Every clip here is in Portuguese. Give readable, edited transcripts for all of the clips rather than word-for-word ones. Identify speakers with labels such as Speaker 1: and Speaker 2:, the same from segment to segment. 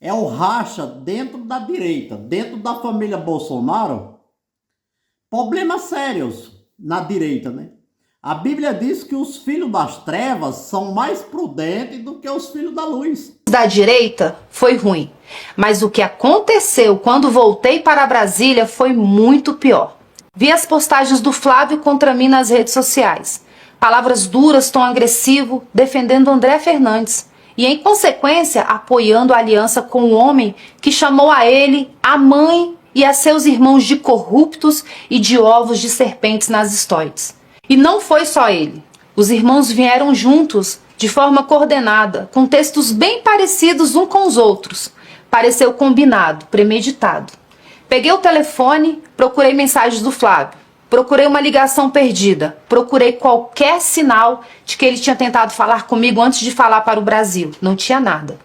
Speaker 1: É o racha dentro da direita, dentro da família Bolsonaro. Problemas sérios na direita, né? A Bíblia diz que os filhos das trevas são mais prudentes do que os filhos da luz.
Speaker 2: Da direita foi ruim, mas o que aconteceu quando voltei para Brasília foi muito pior. Vi as postagens do Flávio contra mim nas redes sociais. Palavras duras, tom agressivo, defendendo André Fernandes. E, em consequência, apoiando a aliança com o homem que chamou a ele, a mãe e a seus irmãos de corruptos e de ovos de serpentes nas stories. E não foi só ele. Os irmãos vieram juntos, de forma coordenada, com textos bem parecidos uns com os outros. Pareceu combinado, premeditado. Peguei o telefone, procurei mensagens do Flávio. Procurei uma ligação perdida. Procurei qualquer sinal de que ele tinha tentado falar comigo antes de falar para o Brasil. Não tinha nada.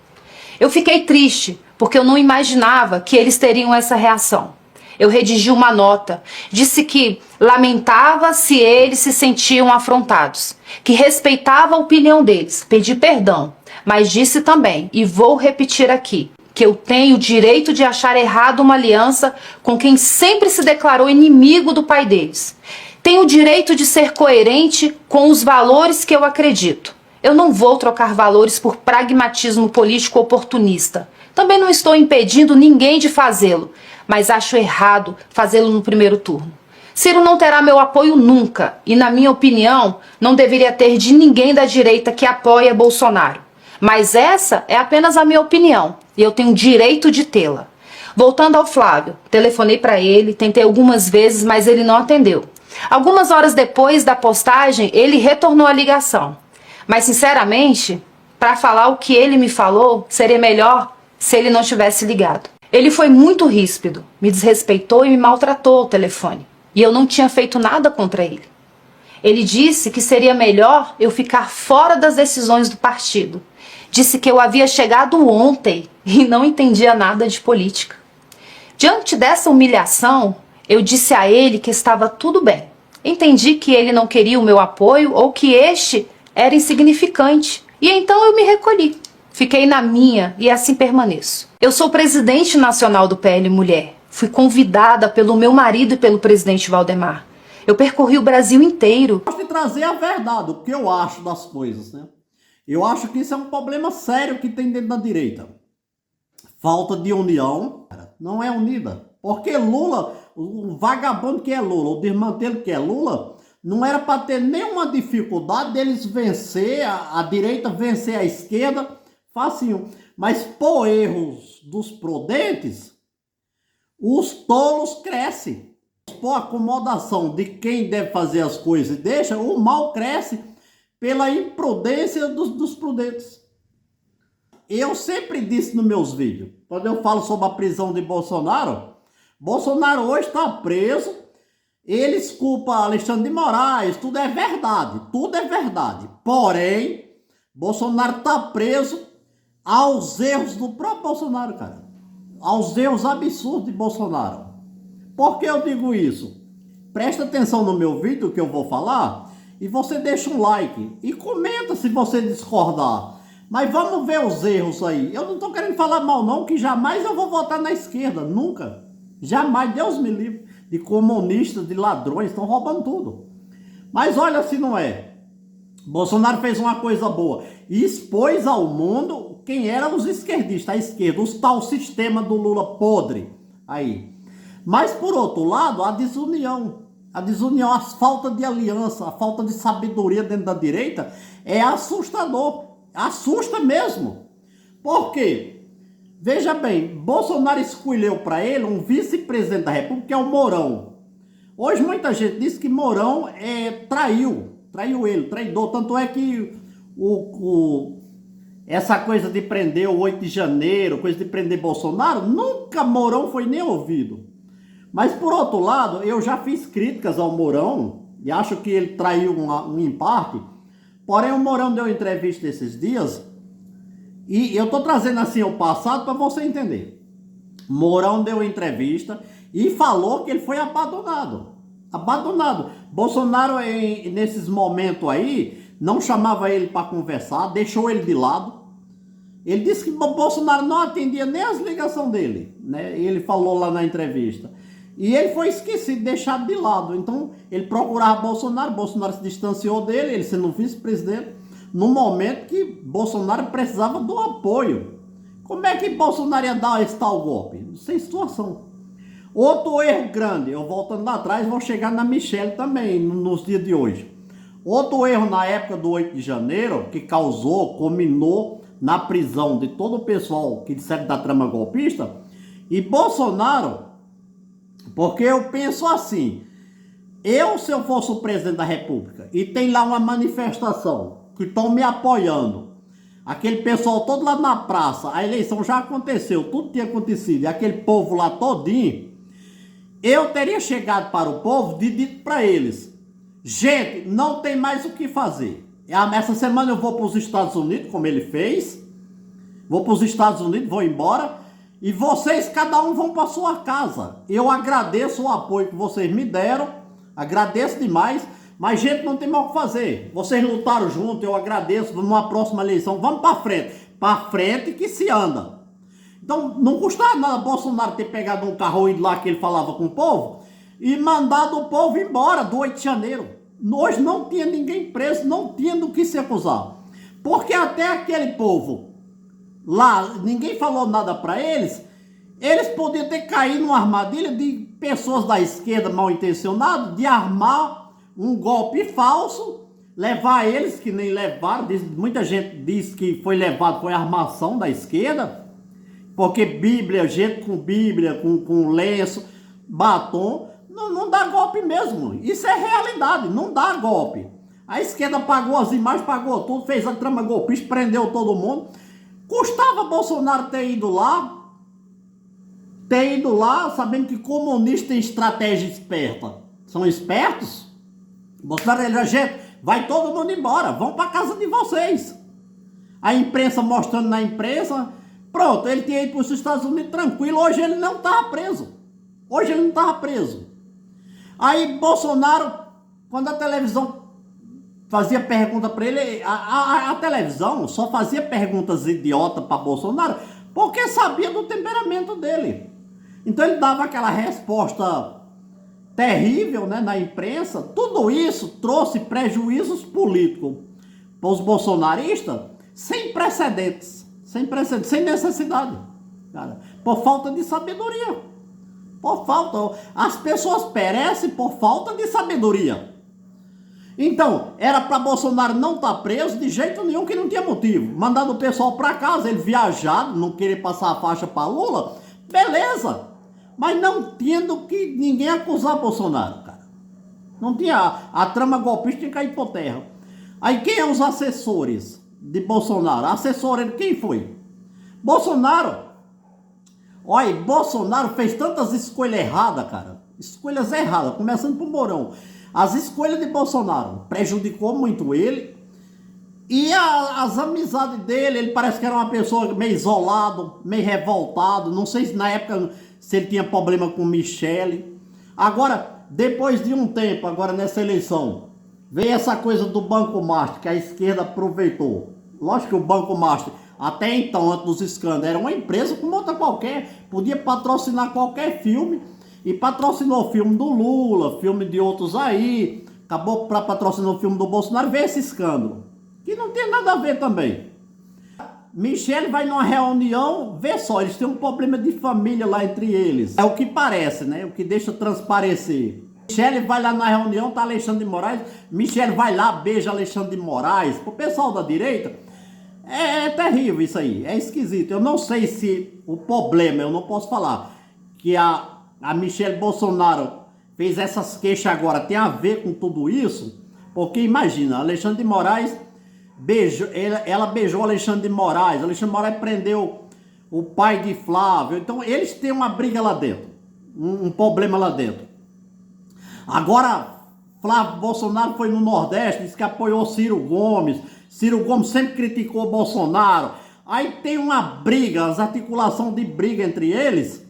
Speaker 2: Eu fiquei triste, porque eu não imaginava que eles teriam essa reação. Eu redigi uma nota, disse que lamentava se eles se sentiam afrontados, que respeitava a opinião deles, pedi perdão, mas disse também, e vou repetir aqui, que eu tenho o direito de achar errado uma aliança com quem sempre se declarou inimigo do pai deles. Tenho o direito de ser coerente com os valores que eu acredito. Eu não vou trocar valores por pragmatismo político oportunista. Também não estou impedindo ninguém de fazê-lo, mas acho errado fazê-lo no primeiro turno. Ciro não terá meu apoio nunca e, na minha opinião, não deveria ter de ninguém da direita que apoia Bolsonaro. Mas essa é apenas a minha opinião e eu tenho o direito de tê-la. Voltando ao Flávio, telefonei para ele, tentei algumas vezes, mas ele não atendeu. Algumas horas depois da postagem, ele retornou a ligação. Mas, sinceramente, para falar o que ele me falou, seria melhor se ele não tivesse ligado. Ele foi muito ríspido, me desrespeitou e me maltratou ao telefone. E eu não tinha feito nada contra ele. Ele disse que seria melhor eu ficar fora das decisões do partido. Disse que eu havia chegado ontem e não entendia nada de política. Diante dessa humilhação, eu disse a ele que estava tudo bem. Entendi que ele não queria o meu apoio ou que este era insignificante. E então eu me recolhi. Fiquei na minha e assim permaneço. Eu sou presidente nacional do PL Mulher. Fui convidada pelo meu marido e pelo presidente Valdemar. Eu percorri o Brasil inteiro.
Speaker 1: Eu gosto de trazer a verdade, o que eu acho das coisas, né? Eu acho que isso é um problema sério que tem dentro da direita. Falta de união, não é unida. Porque Lula, o vagabundo que é Lula, o desmantelo que é Lula, não era para ter nenhuma dificuldade deles vencer, a direita vencer a esquerda, facinho. Mas por erros dos prudentes, os tolos crescem. Por acomodação de quem deve fazer as coisas e deixa, o mal cresce pela imprudência dos prudentes. Eu sempre disse nos meus vídeos, quando eu falo sobre a prisão de Bolsonaro, Bolsonaro hoje está preso, eles culpam Alexandre de Moraes, tudo é verdade, tudo é verdade. Porém, Bolsonaro está preso aos erros do próprio Bolsonaro, cara. Aos erros absurdos de Bolsonaro. Por que eu digo isso? Presta atenção no meu vídeo que eu vou falar e você deixa um like e comenta se você discordar. Mas vamos ver os erros aí. Eu não estou querendo falar mal não, que jamais eu vou votar na esquerda, nunca. Jamais, Deus me livre, de comunistas, de ladrões, estão roubando tudo. Mas olha se não é. Bolsonaro fez uma coisa boa e expôs ao mundo quem eram os esquerdistas, a esquerda, os tal sistema do Lula podre aí. Mas por outro lado, a desunião, a falta de aliança, a falta de sabedoria dentro da direita é assustador, assusta mesmo. Por quê? Veja bem, Bolsonaro escolheu para ele um vice-presidente da República, que é o Mourão. Hoje muita gente diz que Mourão traiu ele, traidor. Tanto é que essa coisa de prender o 8 de janeiro, coisa de prender Bolsonaro, nunca Mourão foi nem ouvido. Mas por outro lado, eu já fiz críticas ao Mourão e acho que ele traiu em parte. Porém, o Mourão deu entrevista esses dias e eu estou trazendo assim o passado para você entender. Mourão deu entrevista e falou que ele foi abandonado. Abandonado. Bolsonaro, nesses momentos aí, não chamava ele para conversar, deixou ele de lado. Ele disse que o Bolsonaro não atendia nem as ligações dele, né? Ele falou lá na entrevista. E ele foi esquecido, deixado de lado. Então, ele procurava Bolsonaro, Bolsonaro se distanciou dele, ele sendo vice-presidente, no momento que Bolsonaro precisava do apoio. Como é que Bolsonaro ia dar esse tal golpe? Sem situação. Outro erro grande, eu voltando lá atrás, vou chegar na Michelle também, nos dias de hoje. Outro erro na época do 8 de janeiro, que causou, culminou na prisão de todo o pessoal que disseram da trama golpista, e Bolsonaro, porque eu penso assim, se eu fosse o presidente da República, e tem lá uma manifestação, que estão me apoiando, aquele pessoal todo lá na praça, a eleição já aconteceu, tudo tinha acontecido, e aquele povo lá todinho, eu teria chegado para o povo e dito para eles, gente, não tem mais o que fazer. Essa semana eu vou para os Estados Unidos, como ele fez. Vou para os Estados Unidos, vou embora. E vocês, cada um, vão para sua casa. Eu agradeço o apoio que vocês me deram. Agradeço demais. Mas, gente, não tem mais o que fazer. Vocês lutaram junto, eu agradeço. Numa próxima eleição, vamos para frente. Para frente que se anda. Então, não custava nada Bolsonaro ter pegado um carro indo lá que ele falava com o povo e mandado o povo embora do 8 de janeiro. Hoje não tinha ninguém preso, não tinha do que se acusar. Porque até aquele povo lá, ninguém falou nada para eles podiam ter caído numa armadilha de pessoas da esquerda mal intencionadas, de armar um golpe falso, levar eles, que nem levaram, muita gente diz que foi levado, foi armação da esquerda, porque gente com lenço, batom, não dá golpe mesmo. Isso é realidade, não dá golpe. A esquerda pagou as imagens, pagou tudo, fez a trama golpista, prendeu todo mundo. Custava Bolsonaro ter ido lá, sabendo que comunista tem estratégia esperta. São espertos? Bolsonaro, gente, vai todo mundo embora, vão para casa de vocês. A imprensa mostrando na imprensa, pronto, ele tinha ido para os Estados Unidos tranquilo, hoje ele não estava preso. Aí Bolsonaro, quando a televisão fazia pergunta para ele, a televisão só fazia perguntas idiotas para Bolsonaro porque sabia do temperamento dele. Então ele dava aquela resposta terrível, né, na imprensa. Tudo isso trouxe prejuízos políticos para os bolsonaristas sem precedentes, sem necessidade, cara, por falta de sabedoria. As pessoas perecem por falta de sabedoria. Então, era para Bolsonaro não estar preso de jeito nenhum, que não tinha motivo. Mandando o pessoal para casa, ele viajado, não querer passar a faixa para Lula, beleza. Mas não tendo que ninguém acusar Bolsonaro, cara. Não tinha, a trama golpista tinha que cair por terra. Aí quem é os assessores de Bolsonaro? Assessor, quem foi? Bolsonaro. Olha, Bolsonaro fez tantas escolhas erradas, cara. Escolhas erradas, começando por Mourão. As escolhas de Bolsonaro prejudicou muito ele. E as amizades dele, ele parece que era uma pessoa meio isolado, meio revoltado. Não sei se na época se ele tinha problema com Michele. Agora, depois de um tempo, agora nessa eleição, veio essa coisa do Banco Master, que a esquerda aproveitou. Lógico que o Banco Master, até então, antes dos escândalos, era uma empresa como outra qualquer, podia patrocinar qualquer filme, e patrocinou o filme do Lula, filme de outros aí, acabou para patrocinar o filme do Bolsonaro, veio esse escândalo, que não tem nada a ver também. Michele vai numa reunião, vê só, eles têm um problema de família lá entre eles, é o que parece, né, o que deixa transparecer. Michele vai lá na reunião, tá Alexandre de Moraes, Michele vai lá, beija Alexandre de Moraes, pro pessoal da direita. É terrível isso aí, é esquisito. Eu não sei se o problema, eu não posso falar, que a Michele Bolsonaro fez essas queixas agora, tem a ver com tudo isso, porque imagina, Alexandre de Moraes, ela beijou Alexandre de Moraes prendeu o pai de Flávio, então eles têm uma briga lá dentro, um problema lá dentro. Agora, Flávio Bolsonaro foi no Nordeste, disse que apoiou Ciro Gomes sempre criticou Bolsonaro. Aí tem uma briga, as articulações de briga entre eles.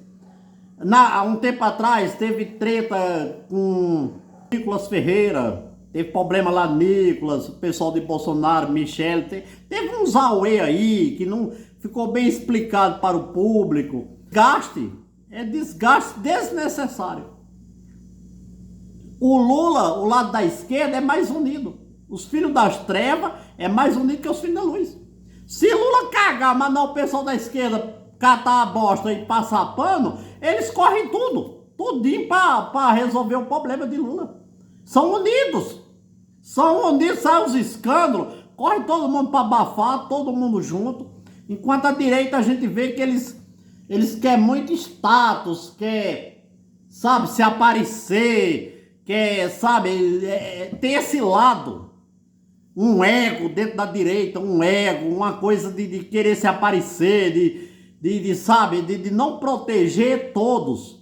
Speaker 1: Há um tempo atrás teve treta com Nicolas Ferreira, teve problema lá, Nicolas, o pessoal de Bolsonaro, Michele, teve uns auê aí que não ficou bem explicado para o público. Desgaste é desgaste desnecessário. O Lula, o lado da esquerda, é mais unido. Os filhos das trevas é mais unido que os filhos da luz. Se Lula cagar, mandar o pessoal da esquerda catar a bosta e passar pano, eles correm tudinho para resolver o problema de Lula. São unidos, saem os escândalos, corre todo mundo para abafar, todo mundo junto. Enquanto a direita a gente vê que eles querem muito status, quer, sabe, se aparecer, quer, sabe, tem esse lado. Um ego dentro da direita, um ego, uma coisa de querer se aparecer, sabe, de não proteger todos.